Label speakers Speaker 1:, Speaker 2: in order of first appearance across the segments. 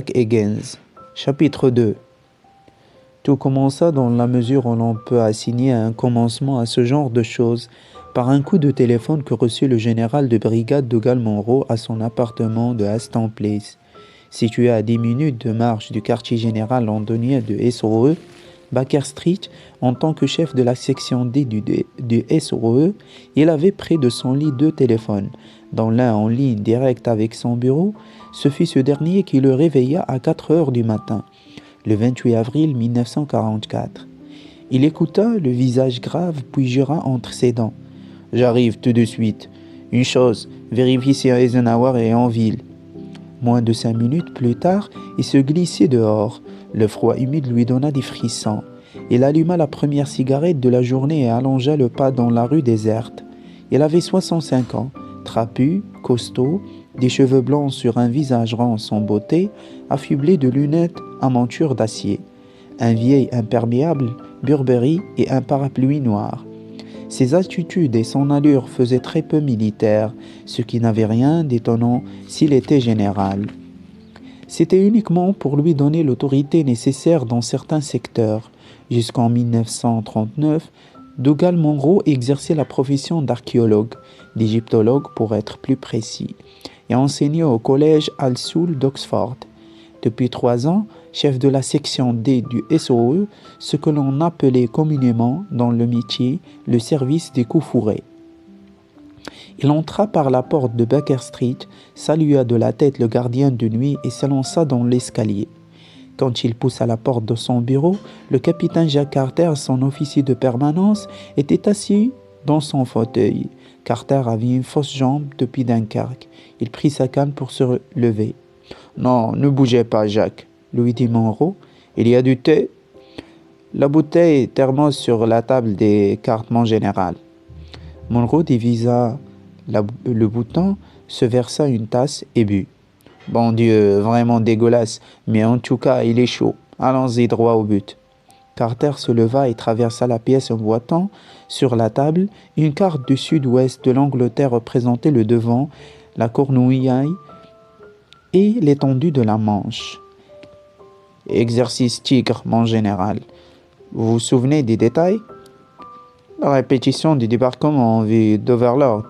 Speaker 1: Jack Higgins. Chapitre 2. Tout commença dans la mesure où l'on peut assigner un commencement à ce genre de choses par un coup de téléphone que reçut le général de brigade Dougal Monroe à son appartement de Aston Place. Situé à 10 minutes de marche du quartier général londonien de SOE, Baker Street, en tant que chef de la section D du SOE, il avait près de son lit 2 téléphones, dont l'un en ligne directe avec son bureau. Ce fut ce dernier qui le réveilla à 4 heures du matin, le 28 avril 1944. Il écouta, le visage grave, puis jura entre ses dents. « J'arrive tout de suite. Une chose, vérifie si Eisenhower est en ville. » Moins de 5 minutes plus tard, il se glissait dehors. Le froid humide lui donna des frissons. Il alluma la première cigarette de la journée et allongea le pas dans la rue déserte. Il avait 65 ans, trapu, costaud, des cheveux blancs sur un visage rond sans beauté, affublé de lunettes à monture d'acier, un vieil imperméable, Burberry et un parapluie noir. Ses attitudes et son allure faisaient très peu militaire, ce qui n'avait rien d'étonnant s'il était général. C'était uniquement pour lui donner l'autorité nécessaire dans certains secteurs. Jusqu'en 1939, Dougal Monroe exerçait la profession d'archéologue, d'égyptologue pour être plus précis, et enseignait au collège Al-Soul d'Oxford. Depuis 3 ans, chef de la section D du SOE, ce que l'on appelait communément dans le métier le service des coups fourrés. Il entra par la porte de Baker Street, salua de la tête le gardien de nuit et s'élança dans l'escalier. Quand il poussa la porte de son bureau, le capitaine Jack Carter, son officier de permanence, était assis dans son fauteuil. Carter avait une fausse jambe depuis Dunkerque. Il prit sa canne pour se lever. « Non, ne bougez pas, Jack, » lui dit Monroe. « Il y a du thé ?» La bouteille thermos sur la table des cartes, mon général. Monroe divisa le bouton, se versa une tasse et but. « Bon Dieu, vraiment dégueulasse, mais en tout cas, il est chaud. Allons-y droit au but. » Carter se leva et traversa la pièce en boitant. Sur la table, une carte du sud-ouest de l'Angleterre représentait le Devon, la Cornouaille et l'étendue de la Manche. « Exercice tigre, mon général. Vous vous souvenez des détails ? » La répétition du débarquement en vue d'Overlord.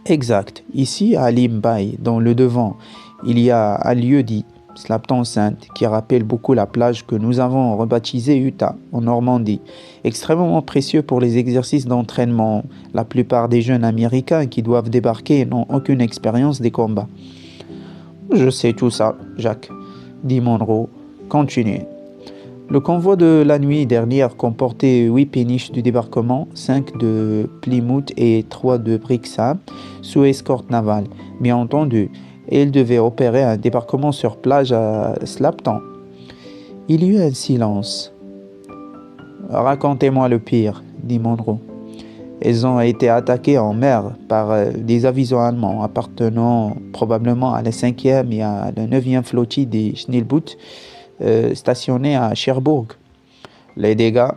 Speaker 1: Exact. Ici, à Limbay, dans le Devon, il y a un lieu dit Slapton Sainte qui rappelle beaucoup la plage que nous avons rebaptisée Utah, en Normandie. Extrêmement précieux pour les exercices d'entraînement. La plupart des jeunes Américains qui doivent débarquer n'ont aucune expérience des combats. « Je sais tout ça, Jacques, » dit Monroe. « Continuez. » Le convoi de la nuit dernière comportait 8 péniches du débarquement, 5 de Plymouth et 3 de Brixham, sous escorte navale, bien entendu, et il devait opérer un débarquement sur plage à Slapton. Il y eut un silence. « Racontez-moi le pire, » dit Monroe. « Ils ont été attaqués en mer par des avisons allemands appartenant probablement à la 5e et à la 9e flottille des Schnellboot, stationnés à Cherbourg. Les dégâts,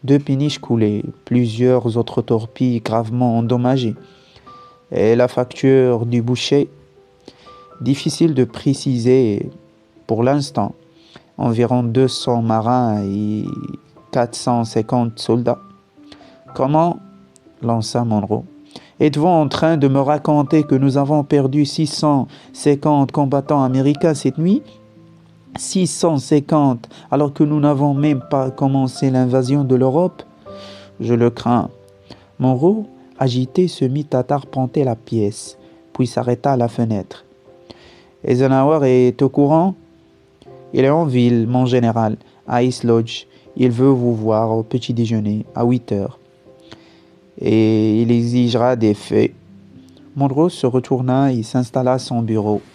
Speaker 1: 2 péniches coulées, plusieurs autres torpilles gravement endommagées. Et la facture du boucher, difficile de préciser pour l'instant, environ 200 marins et 450 soldats. » « Comment ?» lança Monroe. « Êtes-vous en train de me raconter que nous avons perdu 650 combattants américains cette nuit ? 650, alors que nous n'avons même pas commencé l'invasion de l'Europe ? Je le crains. » Monroe, agité, se mit à arpenter la pièce, puis s'arrêta à la fenêtre. « Eisenhower est au courant ? » ?»« Il est en ville, mon général, à East Lodge. Il veut vous voir au petit déjeuner, à 8 heures. Et il exigera des faits. » Monroe se retourna et s'installa à son bureau. «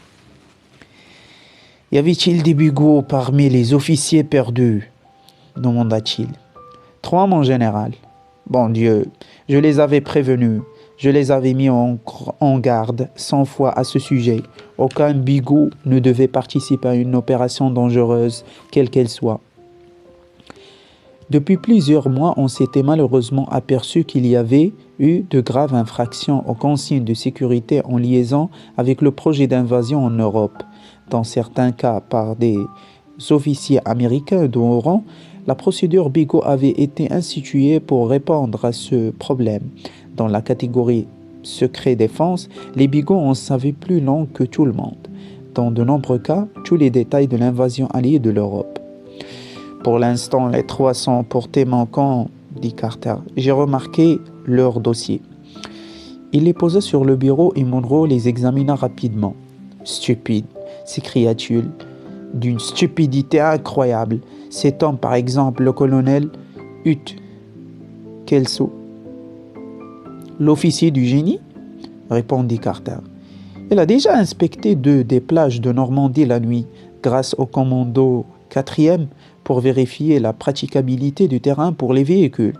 Speaker 1: Y avait-il des bugots parmi les officiers perdus ?» demanda-t-il. « 3, mon général. Bon Dieu, je les avais prévenus. Je les avais mis en garde 100 fois à ce sujet. Aucun bigot ne devait participer à une opération dangereuse, quelle qu'elle soit. » Depuis plusieurs mois, on s'était malheureusement aperçu qu'il y avait eu de graves infractions aux consignes de sécurité en liaison avec le projet d'invasion en Europe. dans certains cas par des officiers américains de haut rang, la procédure Bigot avait été instituée pour répondre à ce problème. Dans la catégorie secret défense, les Bigots en savaient plus long que tout le monde. Dans de nombreux cas, tous les détails de l'invasion alliée de l'Europe. Pour l'instant, les 300 portés manquants, dit Carter. J'ai remarqué leur dossier. Il les posa sur le bureau et Monroe les examina rapidement. Stupide, s'écria-t-il, d'une stupidité incroyable. Cet homme, par exemple, le colonel Hutt Kelso. L'officier du génie, répondit Carter. Il a déjà inspecté deux des plages de Normandie la nuit, grâce au commando 4e, pour vérifier la praticabilité du terrain pour les véhicules.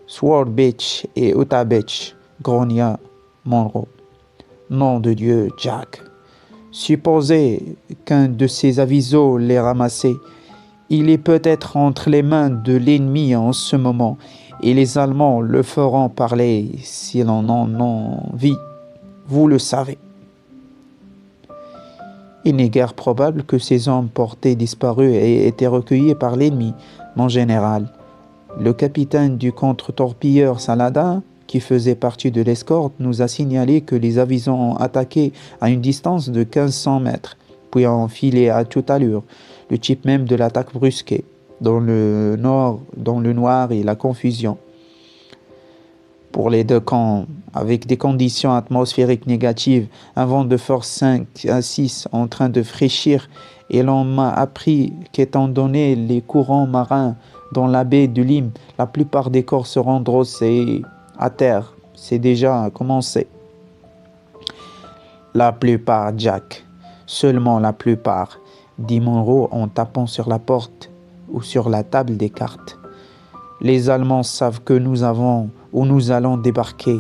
Speaker 1: Sword Beach et Utah Beach, grogna Monroe. Nom de Dieu, Jack. Supposez qu'un de ces avisos l'ait ramassé. Il est peut-être entre les mains de l'ennemi en ce moment, et les Allemands le feront parler s'ils en ont envie. Vous le savez. Il n'est guère probable que ces hommes portés disparus aient été recueillis par l'ennemi, mon général. Le capitaine du contre-torpilleur Saladin, qui faisait partie de l'escorte, nous a signalé que les avisons ont attaqué à une distance de 1500 mètres, puis ont enfilé à toute allure, le type même de l'attaque brusquée, dans le noir et la confusion. Pour les deux camps, avec des conditions atmosphériques négatives, un vent de force 5 à 6 en train de fraîchir, et l'on m'a appris qu'étant donné les courants marins dans la baie de Lyme, la plupart des corps seront drossés à terre. C'est déjà commencé. La plupart, Jack. Seulement la plupart, dit Monroe en tapant sur la porte ou sur la table des cartes. Les Allemands savent que nous allons débarquer.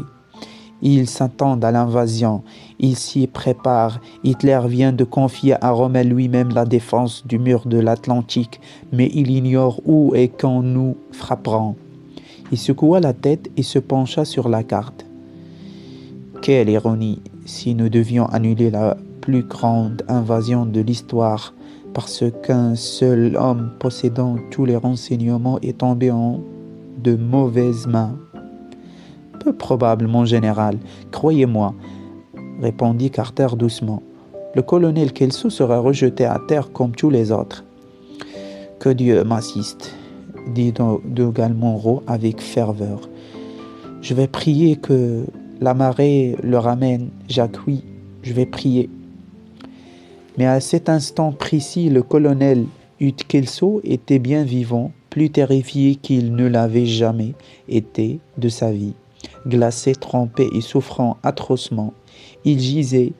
Speaker 1: Ils s'attendent à l'invasion. Ils s'y préparent. Hitler vient de confier à Rommel lui-même la défense du mur de l'Atlantique, mais il ignore où et quand nous frapperons. Il secoua la tête et se pencha sur la carte. Quelle ironie si nous devions annuler la plus grande invasion de l'histoire parce qu'un seul homme possédant tous les renseignements est tombé en de mauvaises mains. Peu probable, mon général, croyez-moi, répondit Carter doucement. Le colonel Kelso sera rejeté à terre comme tous les autres. Que Dieu m'assiste, dit Dougal Monroe avec ferveur. Je vais prier que la marée le ramène, Jacques, oui, je vais prier. Mais à cet instant précis, le colonel Hutt Kelso était bien vivant, plus terrifié qu'il ne l'avait jamais été de sa vie. Glacé, trempé et souffrant atrocement, il gisait,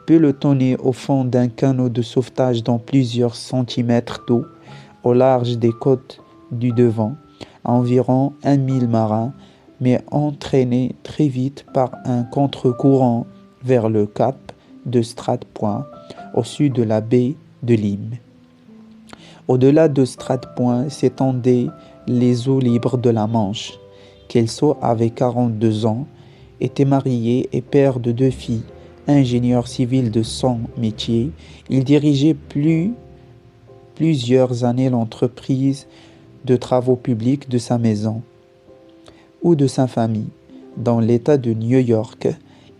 Speaker 1: pelotonné au fond d'un canot de sauvetage dans plusieurs centimètres d'eau, au large des côtes du devant, à environ 1000 marins, mais entraîné très vite par un contre-courant vers le cap de Strat Point, au sud de la baie de Lyme. Au-delà de Strat Point s'étendaient les eaux libres de la Manche. Kelso avait 42 ans, était marié et père de 2 filles, ingénieur civil de son métier. Il dirigeait plusieurs années l'entreprise de travaux publics de sa maison ou de sa famille dans l'État de New York,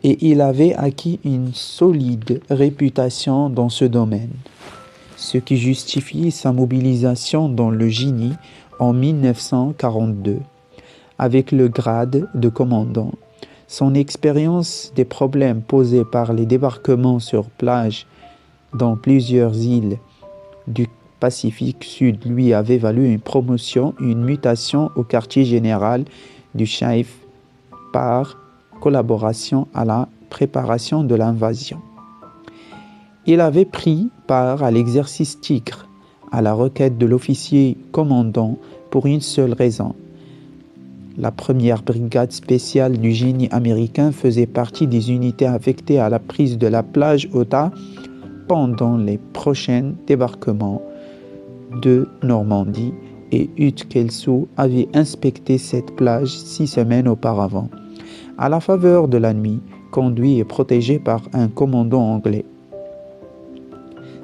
Speaker 1: et il avait acquis une solide réputation dans ce domaine, ce qui justifie sa mobilisation dans le génie en 1942, avec le grade de commandant. Son expérience des problèmes posés par les débarquements sur plage dans plusieurs îles du Pacifique Sud lui avait valu une promotion, une mutation au quartier général du chef par collaboration à la préparation de l'invasion. Il avait pris part à l'exercice Tigre, à la requête de l'officier commandant pour une seule raison. La première brigade spéciale du génie américain faisait partie des unités affectées à la prise de la plage Utah pendant les prochains débarquements de Normandie, et Hutt Kelso avait inspecté cette plage 6 semaines auparavant, à la faveur de la nuit, conduit et protégé par un commandant anglais.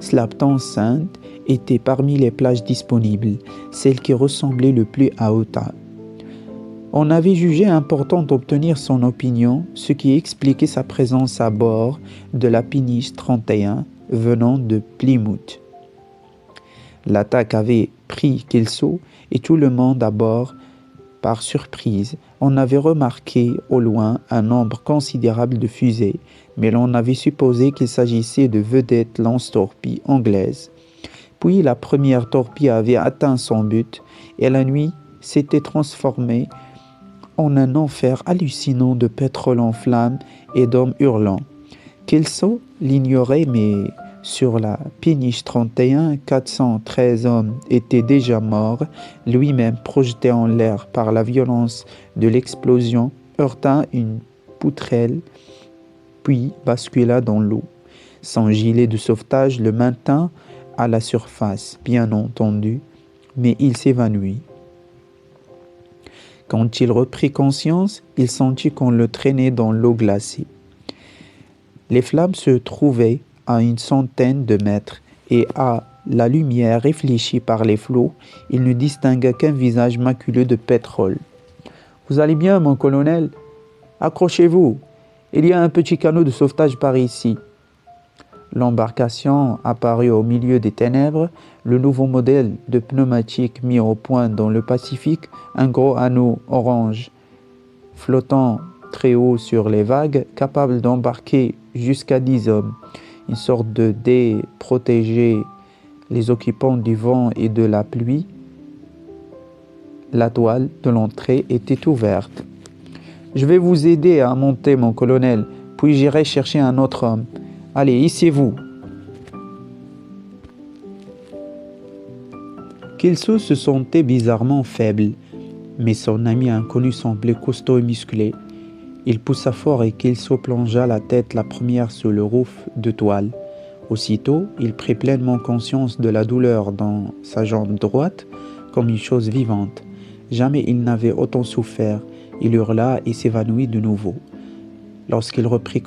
Speaker 1: Slapton Saint était parmi les plages disponibles, celle qui ressemblait le plus à Utah. On avait jugé important d'obtenir son opinion, ce qui expliquait sa présence à bord de la Péniche 31 venant de Plymouth. L'attaque avait pris Kelso et tout le monde à bord par surprise. On avait remarqué au loin un nombre considérable de fusées, mais l'on avait supposé qu'il s'agissait de vedettes lance-torpilles anglaises. Puis la première torpille avait atteint son but et la nuit s'était transformée en un enfer hallucinant de pétrole en flammes et d'hommes hurlants. Kelso l'ignorait, mais sur la Péniche 31, 413 hommes étaient déjà morts, lui-même projeté en l'air par la violence de l'explosion, heurta une poutrelle, puis bascula dans l'eau. Son gilet de sauvetage le maintint à la surface, bien entendu, mais il s'évanouit. Quand il reprit conscience, il sentit qu'on le traînait dans l'eau glacée. Les flammes se trouvaient à une centaine de mètres et à la lumière réfléchie par les flots, il ne distingua qu'un visage maculé de pétrole. « Vous allez bien, mon colonel ? Accrochez-vous, il y a un petit canot de sauvetage par ici. » L'embarcation apparut au milieu des ténèbres, le nouveau modèle de pneumatique mis au point dans le Pacifique, un gros anneau orange flottant très haut sur les vagues, capable d'embarquer jusqu'à 10 hommes. Une sorte de dé protégeait les occupants du vent et de la pluie. La toile de l'entrée était ouverte. « Je vais vous aider à monter, mon colonel, puis j'irai chercher un autre homme. Allez, hissez-vous. » Kelso se sentait bizarrement faible, mais son ami inconnu semblait costaud et musclé. Il poussa fort et Kelso plongea la tête la première sous le roof de toile. Aussitôt, il prit pleinement conscience de la douleur dans sa jambe droite comme une chose vivante. Jamais il n'avait autant souffert. Il hurla et s'évanouit de nouveau. Lorsqu'il reprit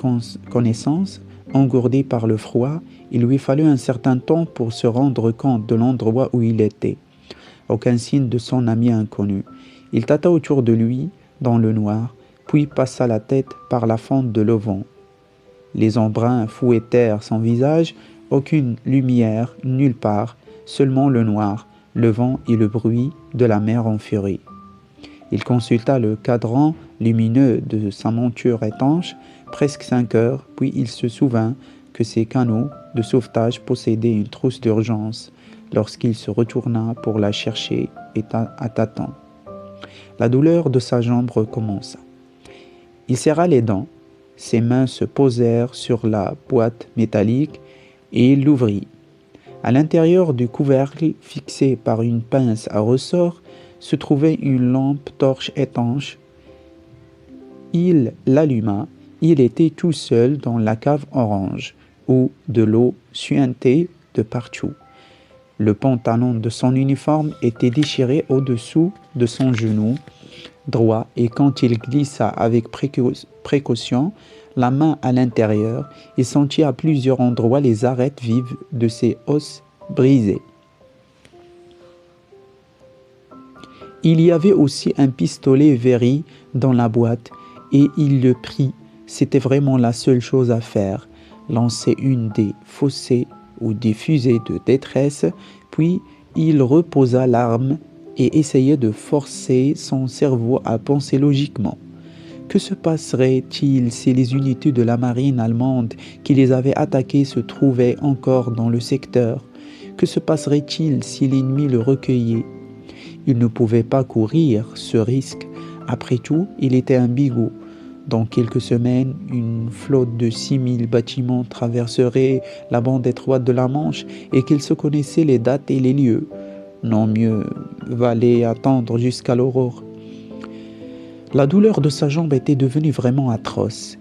Speaker 1: connaissance, engourdi par le froid, il lui fallut un certain temps pour se rendre compte de l'endroit où il était. Aucun signe de son ami inconnu. Il tâta autour de lui, dans le noir, puis passa la tête par la fente de l'auvent. Les embruns fouettèrent son visage, aucune lumière, nulle part, seulement le noir, le vent et le bruit de la mer en furie. Il consulta le cadran lumineux de sa monture étanche, presque 5 heures, puis il se souvint que ses canots de sauvetage possédaient une trousse d'urgence lorsqu'il se retourna pour la chercher à tâtons. La douleur de sa jambe recommença. Il serra les dents, ses mains se posèrent sur la boîte métallique et il l'ouvrit. À l'intérieur du couvercle, fixé par une pince à ressort, se trouvait une lampe torche étanche. Il l'alluma. Il était tout seul dans la cave orange, où de l'eau suintait de partout. Le pantalon de son uniforme était déchiré au-dessous de son genou droit et quand il glissa avec précaution la main à l'intérieur, il sentit à plusieurs endroits les arêtes vives de ses os brisés. Il y avait aussi un pistolet Very dans la boîte et il le prit. C'était vraiment la seule chose à faire. Lancer une des faucées ou des fusées de détresse, puis il reposa l'arme et essayait de forcer son cerveau à penser logiquement. Que se passerait-il si les unités de la marine allemande qui les avaient attaqués se trouvaient encore dans le secteur? Que se passerait-il si l'ennemi le recueillait? Il ne pouvait pas courir ce risque. Après tout, il était un bigot. Dans quelques semaines, une flotte de 6000 bâtiments traverserait la bande étroite de la Manche et qu'il se connaissait les dates et les lieux. Non, mieux valait attendre jusqu'à l'aurore. La douleur de sa jambe était devenue vraiment atroce.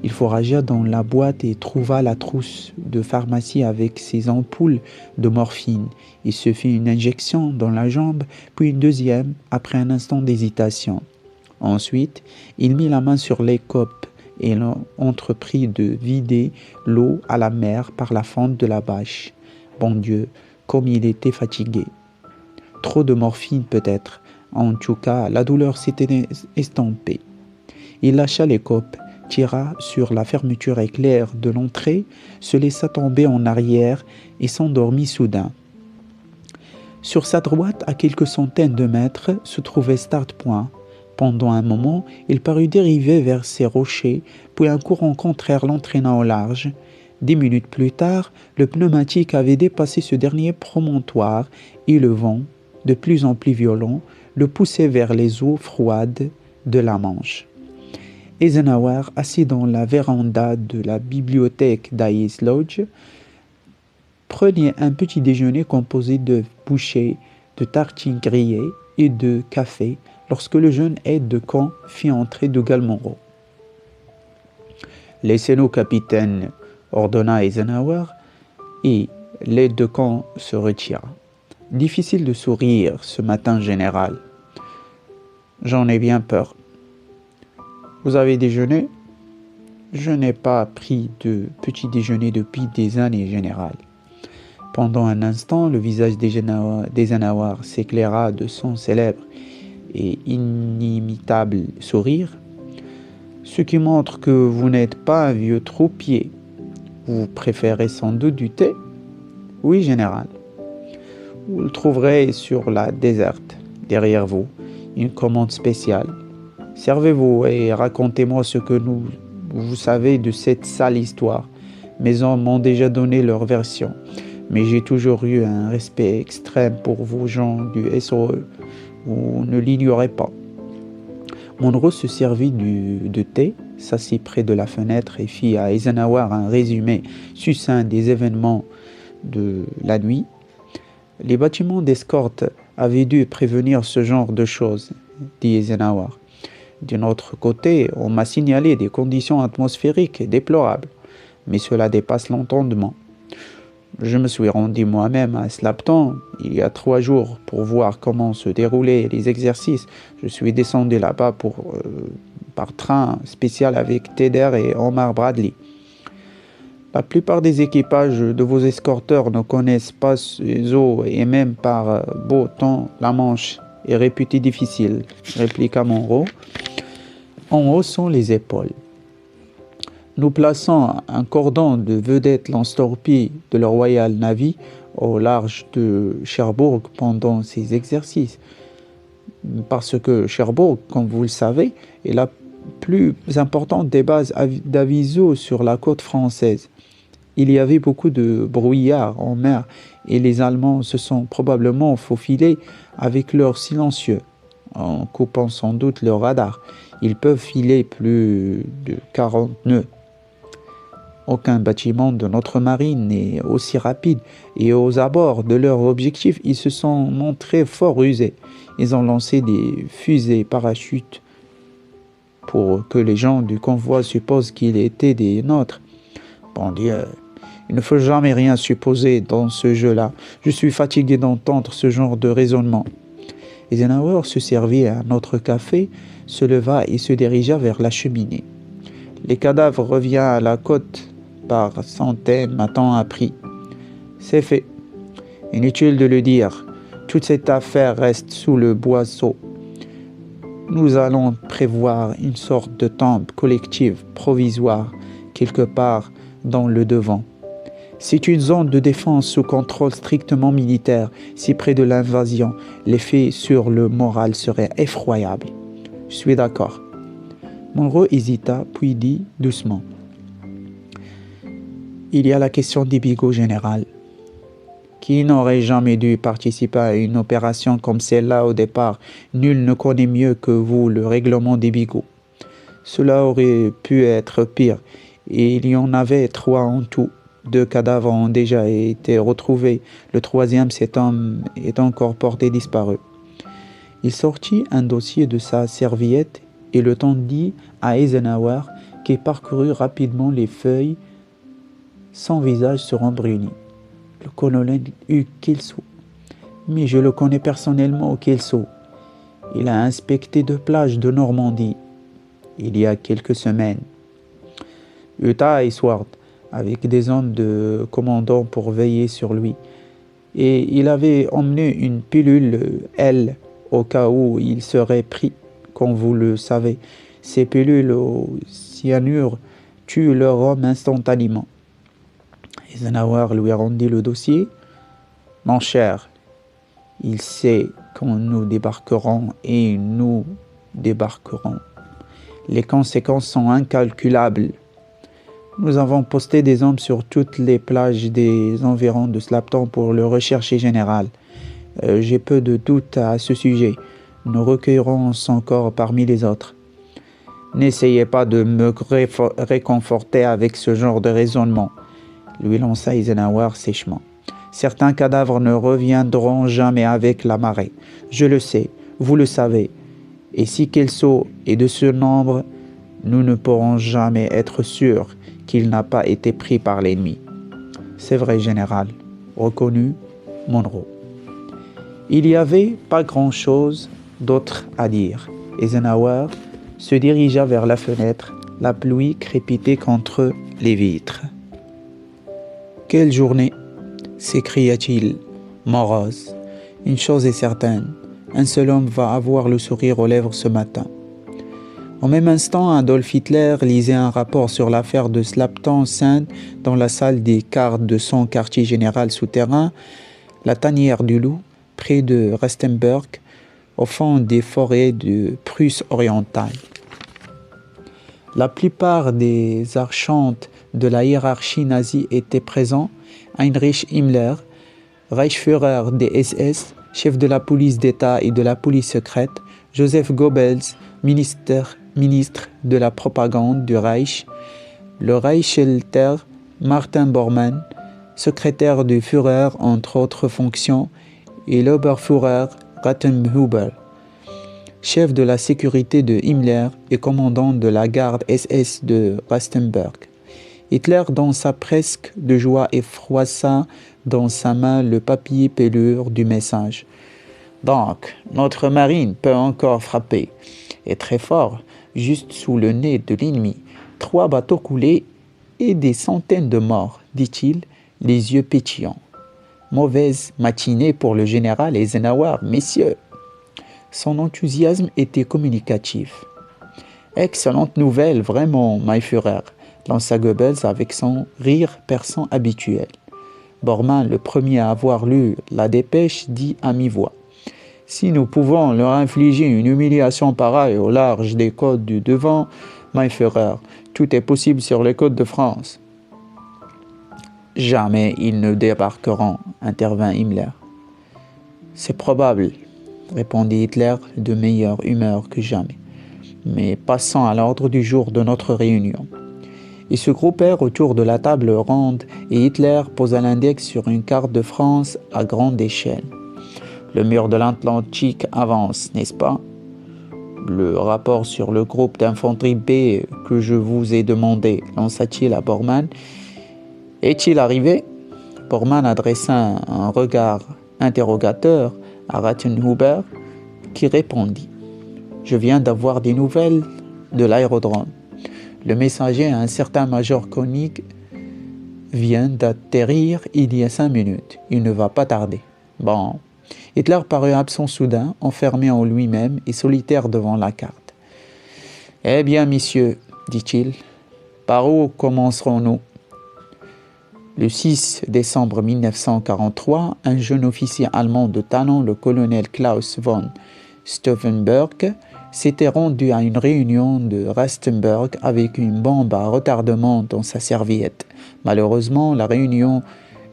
Speaker 1: Il fouragea dans la boîte et trouva la trousse de pharmacie avec ses ampoules de morphine. Il se fit une injection dans la jambe, puis une deuxième après un instant d'hésitation. Ensuite, il mit la main sur l'écope et entreprit de vider l'eau à la mer par la fente de la bâche. Bon Dieu, comme il était fatigué. Trop de morphine peut-être. En tout cas, la douleur s'était estompée. Il lâcha les copes, tira sur la fermeture éclair de l'entrée, se laissa tomber en arrière et s'endormit soudain. Sur sa droite, à quelques centaines de mètres, se trouvait Start Point. Pendant un moment, il parut dériver vers ces rochers, puis un courant contraire l'entraîna au large. 10 minutes plus tard, le pneumatique avait dépassé ce dernier promontoire et le vent, de plus en plus violent, le poussait vers les eaux froides de la Manche. Eisenhower, assis dans la véranda de la bibliothèque d'Ice Lodge, prenait un petit déjeuner composé de bouchées, de tartines grillées et de café lorsque le jeune aide-de-camp fit entrer Dougal Munro. « Laissez-nous, capitaine », ordonna Eisenhower, et l'aide-de-camp se retira. Difficile de sourire ce matin, général. J'en ai bien peur. Vous avez déjeuné? Je n'ai pas pris de petit déjeuner depuis des années, général. Pendant un instant, le visage d'Eisenhower s'éclaira de son célèbre et inimitable sourire, ce qui montre que vous n'êtes pas un vieux troupier. Vous préférez sans doute du thé? Oui, général. Vous le trouverez sur la desserte, derrière vous, une commande spéciale. Servez-vous et racontez-moi ce que vous savez de cette sale histoire. Mes hommes m'ont déjà donné leur version, mais j'ai toujours eu un respect extrême pour vos gens du SOE. Vous ne l'ignorez pas. Munro se servit de thé, s'assit près de la fenêtre et fit à Eisenhower un résumé succinct des événements de la nuit. Les bâtiments d'escorte avaient dû prévenir ce genre de choses, dit Eisenhower. D'un autre côté, on m'a signalé des conditions atmosphériques déplorables, mais cela dépasse l'entendement. Je me suis rendu moi-même à Slapton il y a 3 jours pour voir comment se déroulaient les exercices. Je suis descendu là-bas par train spécial avec Tedder et Omar Bradley. La plupart des équipages de vos escorteurs ne connaissent pas ces eaux et même par beau temps, la Manche est réputée difficile, répliqua Munro en haussant les épaules. Nous plaçons un cordon de vedettes lance-torpilles de la Royal Navy au large de Cherbourg pendant ces exercices. Parce que Cherbourg, comme vous le savez, est la plus importante des bases d'aviso sur la côte française. Il y avait beaucoup de brouillard en mer et les Allemands se sont probablement faufilés avec leurs silencieux, en coupant sans doute leur radar. Ils peuvent filer plus de 40 nœuds. Aucun bâtiment de notre marine n'est aussi rapide et aux abords de leur objectif, ils se sont montrés fort rusés. Ils ont lancé des fusées parachutes pour que les gens du convoi supposent qu'ils étaient des nôtres. Bon Dieu, il ne faut jamais rien supposer dans ce jeu-là. Je suis fatigué d'entendre ce genre de raisonnement. Eisenhower se servit un autre café, se leva et se dirigea vers la cheminée. Les cadavres reviennent à la côte par centaines, m'a-t-on appris. C'est fait. Inutile de le dire. Toute cette affaire reste sous le boisseau. Nous allons prévoir une sorte de tombe collective provisoire quelque part dans le devant. C'est une zone de défense sous contrôle strictement militaire. Si près de l'invasion, l'effet sur le moral serait effroyable. Je suis d'accord. Munro hésita, puis dit doucement. Il y a la question des bigots, général. Qui n'aurait jamais dû participer à une opération comme celle-là au départ? Nul ne connaît mieux que vous le règlement des bigots. Cela aurait pu être pire, et il y en avait 3 en tout. 2 cadavres ont déjà été retrouvés. Le 3e, cet homme, est encore porté disparu. Il sortit un dossier de sa serviette et le tendit à Eisenhower, qui parcourut rapidement les feuilles. Son visage se rembrunit. Le colonel eut Kelso. Mais je le connais personnellement au Kelso. Il a inspecté 2 plages de Normandie il y a quelques semaines. Utah et Sword, avec des hommes de commandant pour veiller sur lui. Et il avait emmené une pilule L au cas où il serait pris, comme vous le savez. Ces pilules au cyanure tuent leur homme instantanément. Eisenhower lui rendit le dossier. Mon cher, il sait quand nous débarquerons et nous débarquerons. Les conséquences sont incalculables. Nous avons posté des hommes sur toutes les plages des environs de Slapton pour le rechercher général. J'ai peu de doutes à ce sujet. Nous recueillerons son corps parmi les autres. N'essayez pas de me réconforter avec ce genre de raisonnement, lui lança Eisenhower sèchement. Certains cadavres ne reviendront jamais avec la marée. Je le sais, vous le savez. Et si Kelso est de ce nombre, nous ne pourrons jamais être sûrs qu'il n'a pas été pris par l'ennemi. C'est vrai, général, reconnut Monroe. Il n'y avait pas grand-chose d'autre à dire. Eisenhower se dirigea vers la fenêtre. La pluie crépitait contre les vitres. « Quelle journée !» s'écria-t-il, morose. « Une chose est certaine, un seul homme va avoir le sourire aux lèvres ce matin. » Au même instant, Adolf Hitler lisait un rapport sur l'affaire de Slapton Sand dans la salle des cartes de son quartier général souterrain, la tanière du loup, près de Rastenburg, au fond des forêts de Prusse orientale. La plupart des archontes de la hiérarchie nazie étaient présents. Heinrich Himmler, Reichsführer des SS, chef de la police d'État et de la police secrète, Joseph Goebbels, ministre de la propagande du Reich, le Reichsleiter Martin Bormann, secrétaire du Führer entre autres fonctions, et l'Oberführer Rattenhuber, chef de la sécurité de Himmler et commandant de la garde SS de Rastenburg. Hitler dansa presque de joie et froissa dans sa main le papier pelure du message. Donc, notre marine peut encore frapper, et très fort, juste sous le nez de l'ennemi. 3 bateaux coulés et des centaines de morts, dit-il, les yeux pétillants. Mauvaise matinée pour le général Eisenhower, messieurs. Son enthousiasme était communicatif. Excellente nouvelle, vraiment, my Führer, lança Goebbels avec son rire perçant habituel. Bormann, le premier à avoir lu la dépêche, dit à mi-voix. Si nous pouvons leur infliger une humiliation pareille au large des côtes du devant, my Führer, tout est possible sur les côtes de France. Jamais ils ne débarqueront, intervint Himmler. C'est probable, répondit Hitler de meilleure humeur que jamais. Mais passons à l'ordre du jour de notre réunion. Ils se groupèrent autour de la table ronde et Hitler posa l'index sur une carte de France à grande échelle. Le mur de l'Atlantique avance, n'est-ce pas? Le rapport sur le groupe d'infanterie B que je vous ai demandé, lança-t-il à Bormann, est-il arrivé? Bormann adressa un regard interrogateur à Rattenhuber qui répondit. Je viens d'avoir des nouvelles de l'aérodrome. Le messager, un certain major Koenig, vient d'atterrir il y a 5 minutes. Il ne va pas tarder. Bon. Hitler parut absent soudain, enfermé en lui-même et solitaire devant la carte. Eh bien, messieurs, dit-il, par où commencerons-nous? Le 6 décembre 1943, un jeune officier allemand de talent, le colonel Klaus von Stauffenberg, s'était rendu à une réunion de Rastenburg avec une bombe à retardement dans sa serviette. Malheureusement, la réunion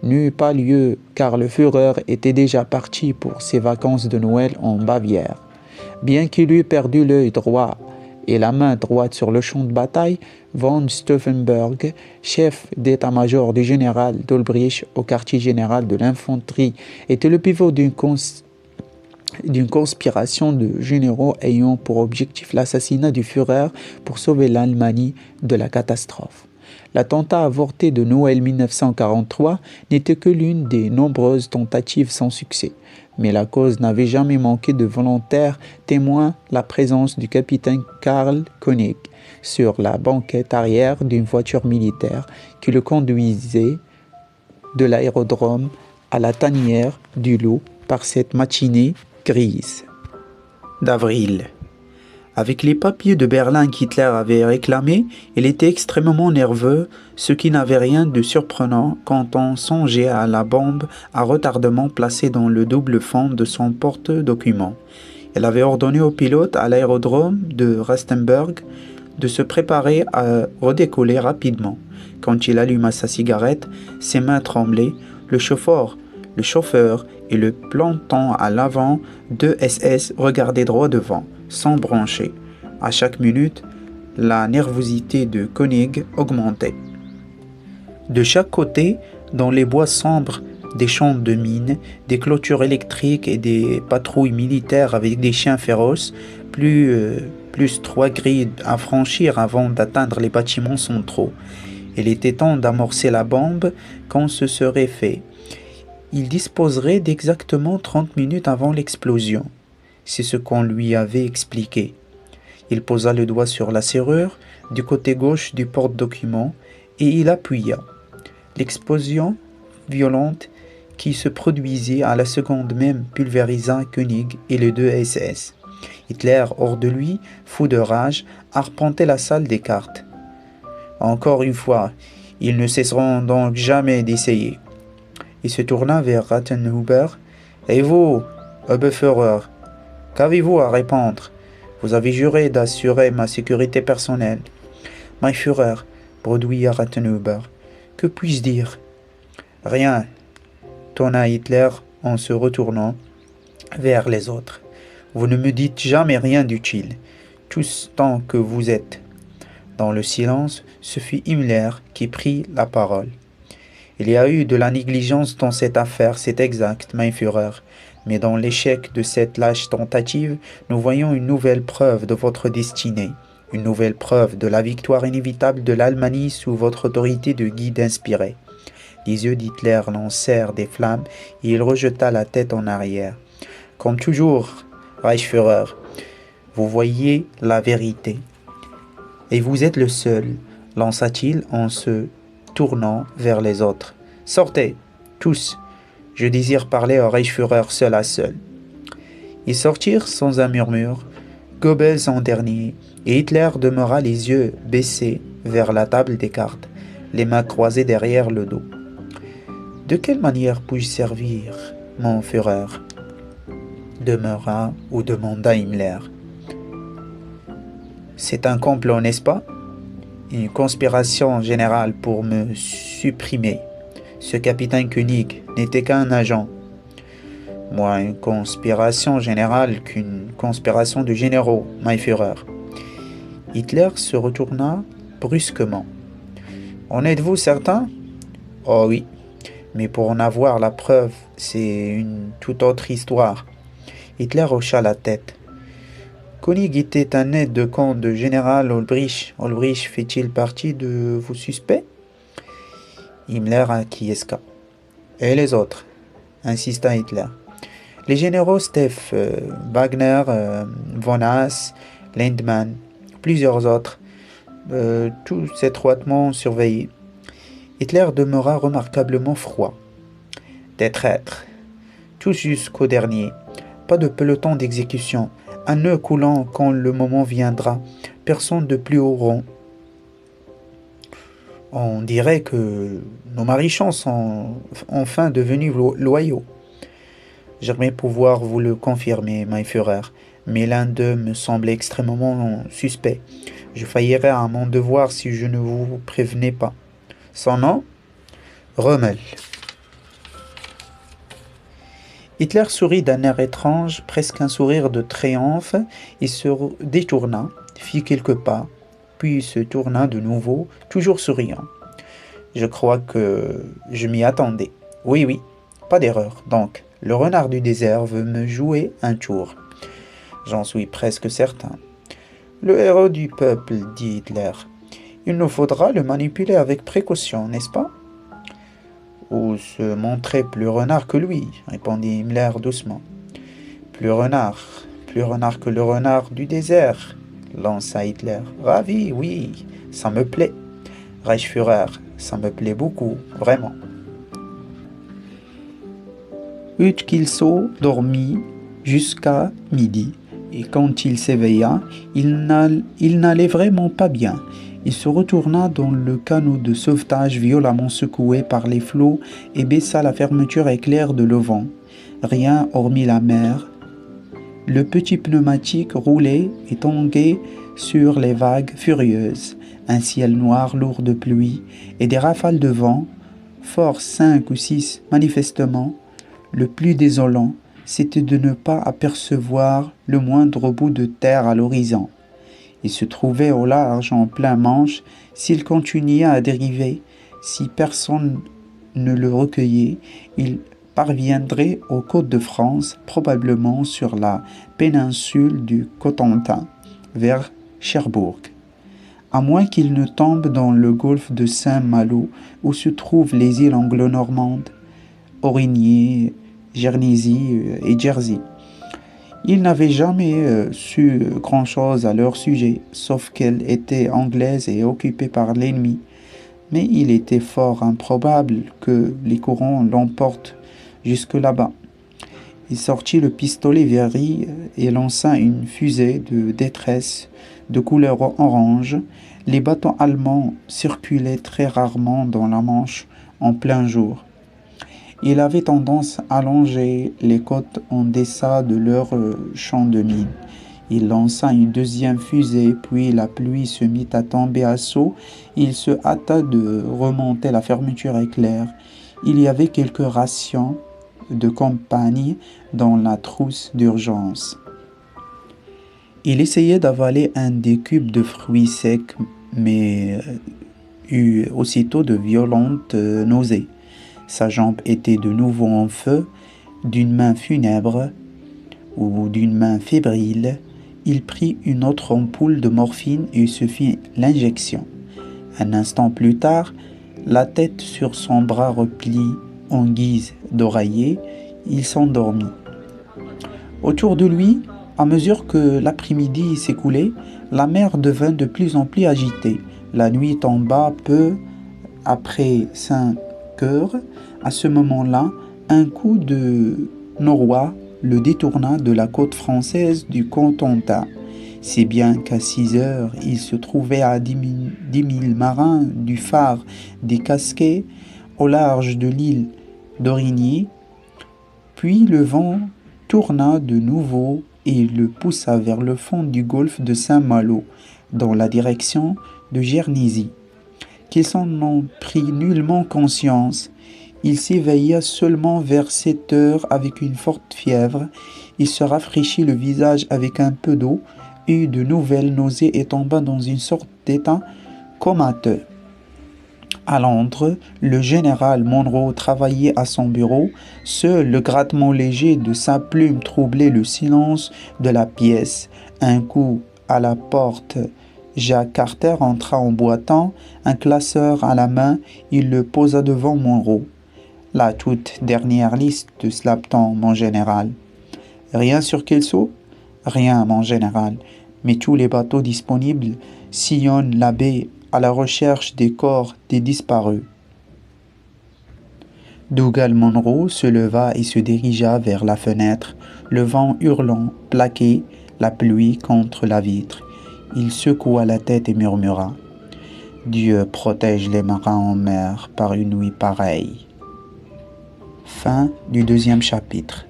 Speaker 1: n'eut pas lieu car le Führer était déjà parti pour ses vacances de Noël en Bavière. Bien qu'il eût perdu l'œil droit et la main droite sur le champ de bataille, von Stauffenberg, chef d'état-major du général d'Olbrich au quartier général de l'infanterie, était le pivot d'une conspiration de généraux ayant pour objectif l'assassinat du Führer pour sauver l'Allemagne de la catastrophe. L'attentat avorté de Noël 1943 n'était que l'une des nombreuses tentatives sans succès. Mais la cause n'avait jamais manqué de volontaires témoins la présence du capitaine Karl Koenig sur la banquette arrière d'une voiture militaire qui le conduisait de l'aérodrome à la tanière du loup par cette matinée grise d'avril. Avec les papiers de Berlin qu'Hitler avait réclamés, il était extrêmement nerveux, ce qui n'avait rien de surprenant quand on songeait à la bombe à retardement placée dans le double fond de son porte-documents. Il avait ordonné au pilote à l'aérodrome de Rastenburg de se préparer à redécoller rapidement. Quand il alluma sa cigarette, ses mains tremblaient. Le chauffeur et le planton à l'avant, 2 SS, regardaient droit devant, sans broncher. À chaque minute, la nervosité de Koenig augmentait. De chaque côté, dans les bois sombres, des champs de mines, des clôtures électriques et des patrouilles militaires avec des chiens féroces, plus 3 grilles à franchir avant d'atteindre les bâtiments centraux. Il était temps d'amorcer la bombe quand ce serait fait. Il disposerait d'exactement 30 minutes avant l'explosion. C'est ce qu'on lui avait expliqué. Il posa le doigt sur la serrure du côté gauche du porte-documents et il appuya. L'explosion violente qui se produisait à la seconde même pulvérisa Koenig et les 2 SS. Hitler, hors de lui, fou de rage, arpentait la salle des cartes. Encore une fois, ils ne cesseront donc jamais d'essayer. Il se tourna vers Rathenhuber. « Et vous, Oberführer, qu'avez-vous à répondre? Vous avez juré d'assurer ma sécurité personnelle. »« Mein Führer, bredouilla Rathenhuber, que puis-je dire ?»« Rien, tonna Hitler en se retournant vers les autres. Vous ne me dites jamais rien d'utile, tous tant que vous êtes. » Dans le silence, ce fut Himmler qui prit la parole. « Il y a eu de la négligence dans cette affaire, c'est exact, mein Führer. Mais dans l'échec de cette lâche tentative, nous voyons une nouvelle preuve de votre destinée, une nouvelle preuve de la victoire inévitable de l'Allemagne sous votre autorité de guide inspiré. » Les yeux d'Hitler lancèrent des flammes et il rejeta la tête en arrière. « Comme toujours, Reichsführer, vous voyez la vérité. Et vous êtes le seul, lança-t-il en se tournant vers les autres. « Sortez, tous, je désire parler au Reichsführer seul à seul. » Ils sortirent sans un murmure, Goebbels en dernier, et Hitler demeura les yeux baissés vers la table des cartes, les mains croisées derrière le dos. « De quelle manière puis-je servir, mon Führer ?» demanda Himmler. « C'est un complot, n'est-ce pas ? Une conspiration générale pour me supprimer. Ce capitaine Koenig n'était qu'un agent. Moins une conspiration générale qu'une conspiration de généraux, mein Führer. » Hitler se retourna brusquement. « En êtes-vous certain ? » ?»« Oh oui, mais pour en avoir la preuve, c'est une toute autre histoire. » Hitler hocha la tête. « Koenig était un aide de camp de général Olbrich. Olbrich fait-il partie de vos suspects ?» Himmler acquiesça. « Et les autres ?» insista Hitler. « Les généraux Steff, Wagner, von Haas, Lindmann, plusieurs autres, tous étroitement surveillés. » Hitler demeura remarquablement froid. « Des traîtres, tous jusqu'au dernier. Pas de peloton d'exécution. Un nœud coulant quand le moment viendra. Personne de plus haut rang. On dirait que nos maréchaux sont enfin devenus loyaux. J'aimerais pouvoir vous le confirmer, mein Führer, mais l'un d'eux me semblait extrêmement suspect. Je faillirais à mon devoir si je ne vous prévenais pas. Son nom ? Rommel. » Hitler sourit d'un air étrange, presque un sourire de triomphe. Il se détourna, fit quelques pas, puis se tourna de nouveau, toujours souriant. « Je crois que je m'y attendais. Oui, pas d'erreur. Donc, le renard du désert veut me jouer un tour. J'en suis presque certain. Le héros du peuple, dit Hitler. Il nous faudra le manipuler avec précaution, n'est-ce pas? Ou se montrer plus renard que lui, répondit Himmler doucement. Plus renard que le renard du désert, lança Hitler. Ravi, oui, ça me plaît. Reichsführer, ça me plaît beaucoup, vraiment. Kilso dormit jusqu'à midi, et quand il s'éveilla, il n'allait vraiment pas bien. Il se retourna dans le canot de sauvetage violemment secoué par les flots et baissa la fermeture éclair de l'auvent. Rien hormis la mer. Le petit pneumatique roulait et tanguait sur les vagues furieuses. Un ciel noir lourd de pluie et des rafales de vent, force 5 ou 6 manifestement. Le plus désolant, c'était de ne pas apercevoir le moindre bout de terre à l'horizon. Il se trouvait au large, en plein Manche. S'il continuait à dériver, si personne ne le recueillait, il parviendrait aux côtes de France, probablement sur la péninsule du Cotentin, vers Cherbourg. À moins qu'il ne tombe dans le golfe de Saint-Malo, où se trouvent les îles anglo-normandes, Aurigny, Guernesey et Jersey. Il n'avait jamais su grand-chose à leur sujet, sauf qu'elle était anglaise et occupée par l'ennemi. Mais il était fort improbable que les courants l'emportent jusque là-bas. Il sortit le pistolet Very et lança une fusée de détresse de couleur orange. Les bateaux allemands circulaient très rarement dans la Manche en plein jour. Il avait tendance à longer les côtes en deçà de leur champ de mine. Il lança une deuxième fusée, puis la pluie se mit à tomber à seaux. Il se hâta de remonter la fermeture éclair. Il y avait quelques rations de campagne dans la trousse d'urgence. Il essayait d'avaler un des cubes de fruits secs, mais eut aussitôt de violentes nausées. Sa jambe était de nouveau en feu. D'une main funèbre ou d'une main fébrile, il prit une autre ampoule de morphine et se fit l'injection. Un instant plus tard, la tête sur son bras replie en guise d'oreiller, il s'endormit. Autour de lui, à mesure que l'après-midi s'écoulait, la mer devint de plus en plus agitée. La nuit tomba peu après 5 heures. À ce moment-là, un coup de noroît le détourna de la côte française du Cotentin, si bien qu'à 6 heures, il se trouvait à 10 000 marins du phare des Casquets, au large de l'île d'Aurigny. Puis le vent tourna de nouveau et le poussa vers le fond du golfe de Saint-Malo, dans la direction de Guernesey. Qu'il s'en en prit nullement conscience. Il s'éveilla seulement vers 7 heures avec une forte fièvre. Il se rafraîchit le visage avec un peu d'eau, eut de nouvelles nausées et tomba dans une sorte d'état comateux. À Londres, le général Monro travaillait à son bureau. Seul le grattement léger de sa plume troublait le silence de la pièce. Un coup à la porte, Jacques Carter entra en boitant, un classeur à la main. Il le posa devant Monro. La toute dernière liste de Slapton, mon général. Rien sur Kelso? Rien, mon général. Mais tous les bateaux disponibles sillonnent la baie à la recherche des corps des disparus. Dougal Monro se leva et se dirigea vers la fenêtre, le vent hurlant plaquait la pluie contre la vitre. Il secoua la tête et murmura « Dieu protège les marins en mer par une nuit pareille. » Fin du 2e chapitre.